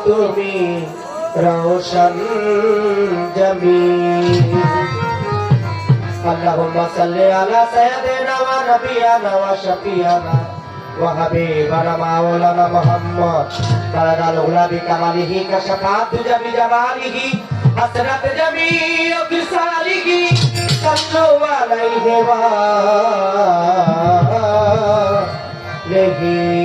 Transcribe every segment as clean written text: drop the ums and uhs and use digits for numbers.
তুমি রওশন জমিন আল্লাহুম্মা সাল্লি আলা সাইয়্যিদিনা ওয়া নাবিয়িনা ওয়া শাফিয়ানা ওয়া হাবিবানা মাওলানা মুহাম্মদ তাআলা উলা বিকামালিহি কাশাফাত জামি জামালিহি হাসরাত জামি বিসালিহি সাল্লু আলাইহি ওয়া আলিহি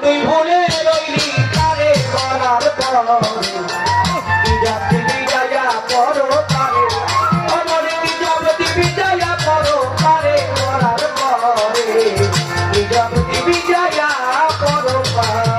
তুই ভুলে রইলি তারে মরার পরে বিজয়া করো তারে অমরে বিজয়া করো তারে মরার পরে বিজয়া করো পারে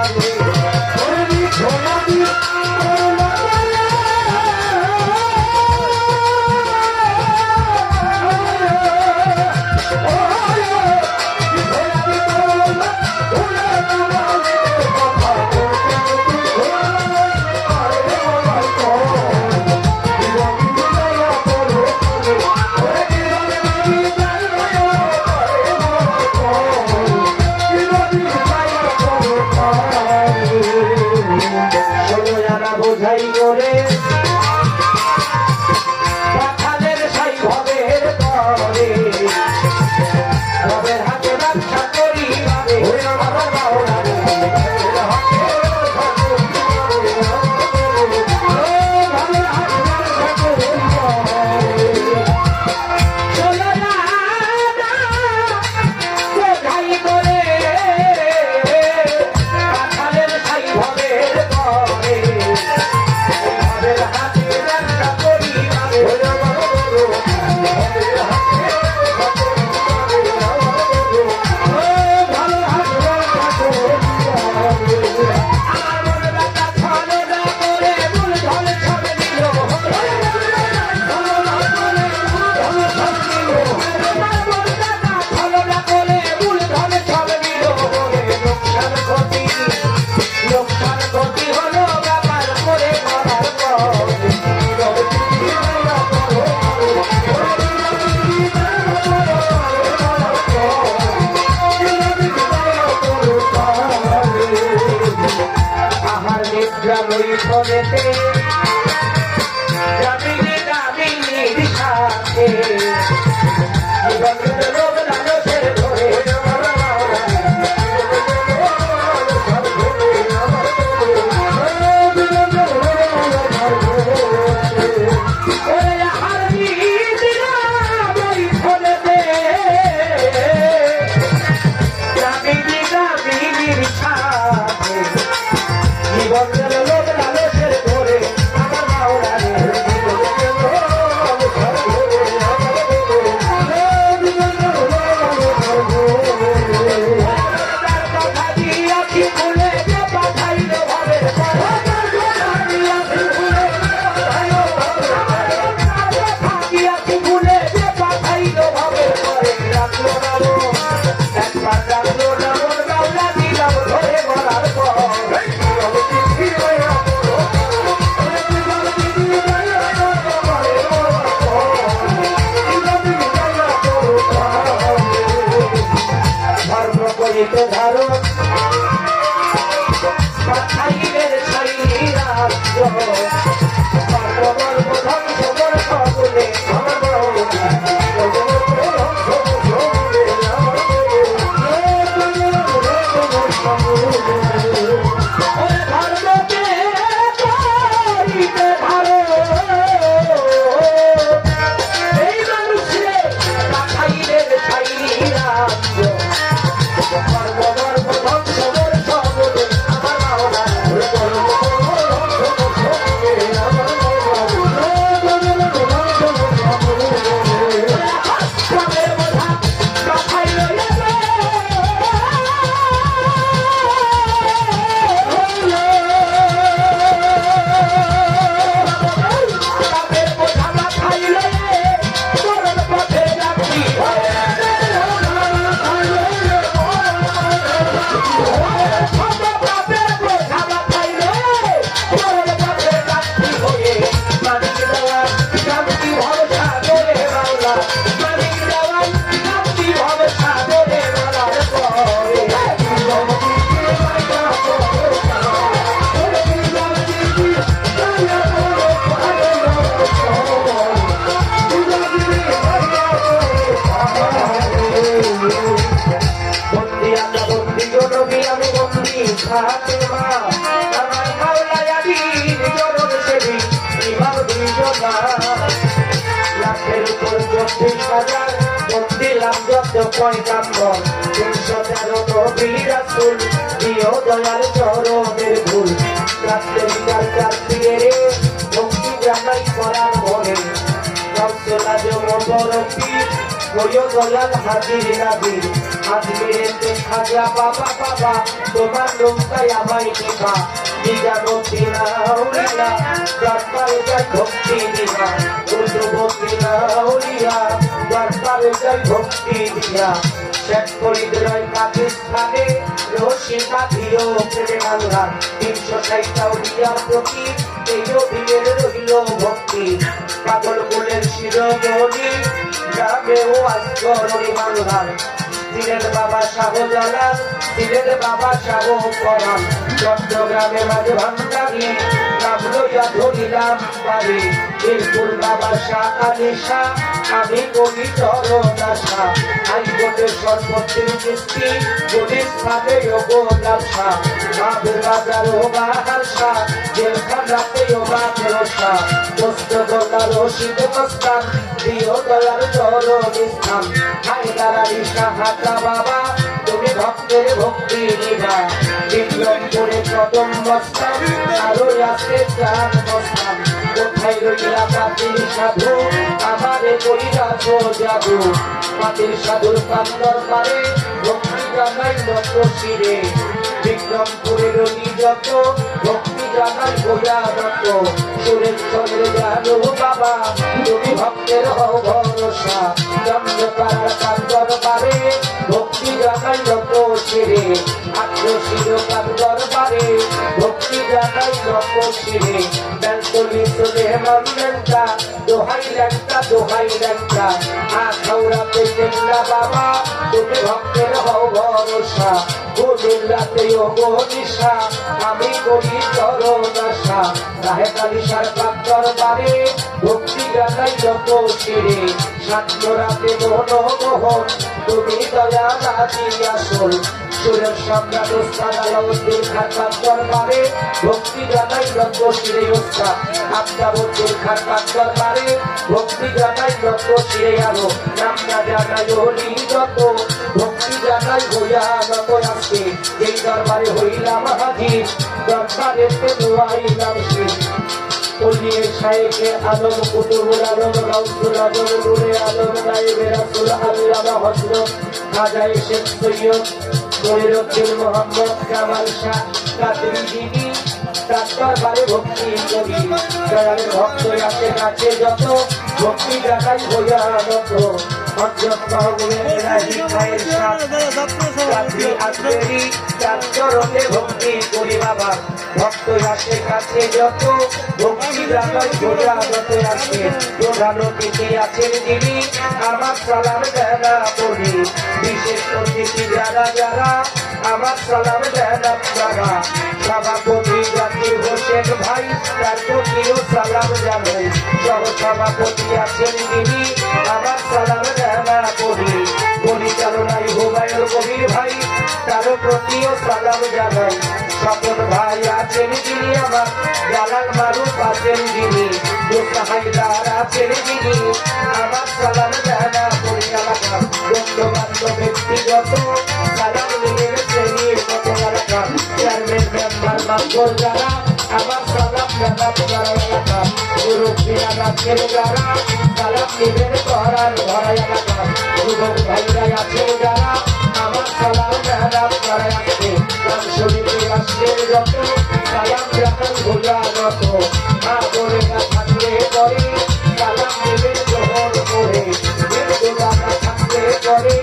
হাজার দিলাম যত পয়গাম্বর 313 নবী রাসূল দিও দয়াল চরণের ভুল রাত্রে বিকাল চারদিকে রে ভক্তি জানাই করার মনে কৌশলা জমবরতি ওয়ো দয়াল হাজির নাজির আজমিরেতে খাজা বাবা বাবা তোমার নৌকায় আমায় নিবা নিজানতি না উড়িয়া দরবারে যাই ভক্তি দিয়া উর্দুবতী না উড়িয়া দরবারে যাই ভক্তি দিয়া শেখ ফরিদ রয় পাকিস্তানে রশি কাঁধিও প্রেমে আল্লাহ 360টা উড়িয়ার প্রতি এই অধীনের রইল ভক্তি পাগল কুলের শিরোমণি গ্রামেও আজগরণী বাংলার দিলের বাবা শাহজালাল দিলের বাবা শাহ পরাণ চট্টগ্রামে মাঝে ভান্ডারি নাম লইয়া ধরিলাম বাড়ি বীরপুর বাবা শাহ আলী শাহ আমি কবি চরণ আশা হাইকোর্টের সর্বত্র কিস্তি পুলিশ ভাবে গোলাম শাহ মাদের বাজার ও বাহার শাহ জেলখানাতে ও বাতের শাহ দোস্তগোল্লা রশিদ মস্তান দিও দয়ার চরণ স্থান হায়দার আলী শাহ বাবা তুমি ভক্তের ভক্তি নিবা বিক্রমপুরে কদম মস্তান আরো আছে চার মস্তান কোথায় রইলা পাতিল সাধু আমারে কইরা যাবো পাতিল সাধুর কান্দর পারে ভক্তি জানাই নত শিরে বিক্রমপুরের যত ভক্তি জানাই গোয়া নত সুরেশ্বরের জানো বাবা তুমি ভক্তের হও ভরসা চন্দ্রপাড়ার কান্দর পারে ভক্তি জানাই নত শিরে আত্মশির কান্দর পারে ভক্তি জানাই নত শিরে বেলতলি চলে হেমন্তা দোহাই ল্যাংটা আখাউড়াতে কেল্লা বাবা তুমি ভক্তের হও ভরসা কুমিল্লাতে ও গনিশা আমি করি চরণ আশা রাহে কালিশার কান্তর বারে ভক্তি জানাই যত শিরে সাতরাতে মনমোহন তুমি দয়া রাজি আসল সুরের সম্রাট ওস্তাদ আলাউদ্দিন খান কান্তর বারে ভক্তি জানাই যত শিরে ওস্তাদ আফতাবুদ্দিন খান কান্তর বারে ভক্তি জানাই যত শিরে আলো নামটা জানাই হলি যত ভক্তি জানাই হইয়া নত আসছে এই দরবারে হইলাম হাজির দরবারেতে দোয়াইলাম শির কলিয়ে শায়েখে আলম কুতুবুল আলম গাউসুল আজম নূরে আলম নায়েবে রাসূল আল্লামা হযরত খাজা শেখ সৈয়দ মনিরুদ্দিন মোহাম্মদ কামাল শাহ কাদরি জিনি তার দরবারে ভক্তি করি দয়ালের ভক্ত আছে কাছে যত ভক্তি জানাই হইয়া নত হযরত মাহমুদের রাহি খায়ের শাহ কাদরি আজমেরি তার চরণে ভক্তি করি বাবা ভক্ত আসে কাছে যত ভক্তি জানাই হইয়া নত আসে প্রধান অতিথি আছেন যিনি আমার সালাম দেনা পড়ি বিশেষ অতিথি যারা যারা আমার সালাম দেনা যারা সভাপতি জাতির হোসেন ভাই তার প্রতিও সালাম জানাই সহ সভাপতি আছেন যিনি আমার সালাম দেনা পড়ি পরিচালনায় হুমায়ুন কবির ভাই তার প্রতিও সালাম জানাই স্বপন ভাই আছেন যিনি আমার জালাল মারুফ আছেন যিনি হায়দার আছেন যিনি আমার সালাম জানা পরিচালনা বন্ধু বান্ধব ব্যক্তিগত সালাম নিয়ে শ্রেণীর কত এলাকা চেয়ারম্যান মেম্বার মাস্টার যারা আমার সালাম জানা যারা এলাকা মুরব্বীরা রাখেন যারা সালাম নিবেন করার ভরা এলাকা যুবক ভাইরা আছেন যারা আমার সালাম জানা যারা আছে শরীরে রাষ্ট্রের যত সালাম জানান ভোলা যত মা করে না থাকলে করে সালাম নেবেন গ্রহণ করে দাদা থাকলে করে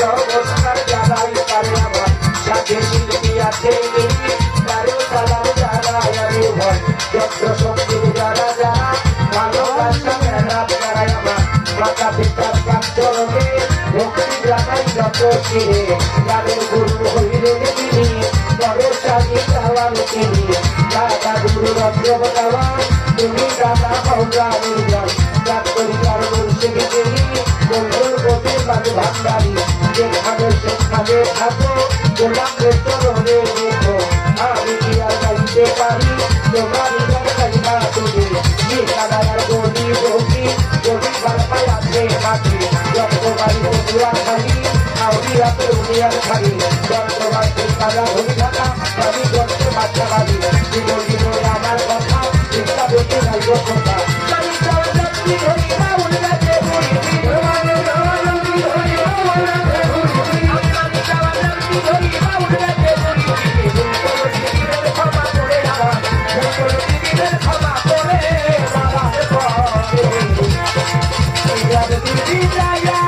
নমস্কার জানাই পারে আমার সাথে শিল্পী আছে তারও সালাম জানাই আমি ভয় যত শক্তি যারা যারা ভালোবাসা মেলা যারাই আমার মাতা পিতার কান্তরকে ভক্তি জানাই যত শিরে যাদের গুরু হইলেন তিনি তবে সাজি চাওয়ার তিনি দাদা গুরু রত্ন দেওয়ার তুমি দাদা হওয়া নির্জন ডাক্তার মুর্শিদ তিনি বন্ধুর গতি বাজে ভান্ডারি যেখানে সেখানে থাকো গোলাপের চরণে রেখো আমি কি আর গাইতে পারি তোমার গাইবা তুমি নিশাদার গলি বসি গলি বারপাই আছে মাটি যত্রবাড়ি বন্ধুয়ার খালি আউলিয়া তরুণিয়ার খালি যত্রবাড়ি তারা ধরি থাকা আমি যত্র বাচ্চা বাড়ি জীবন জীবন আমার কথা চিন্তা বলতে যাইব কথা আমি যাওয়া যাচ্ছি ধরি বাউল গাছে বুড়ি আমি যাওয়া যাচ্ছি ধরি বাউল গাছে বুড়ি আমি যাওয়া যাচ্ছি ধরি বাউল গাছে বুড়ি ক্ষমা করে আমার ক্ষমা করে বাবা Yeah.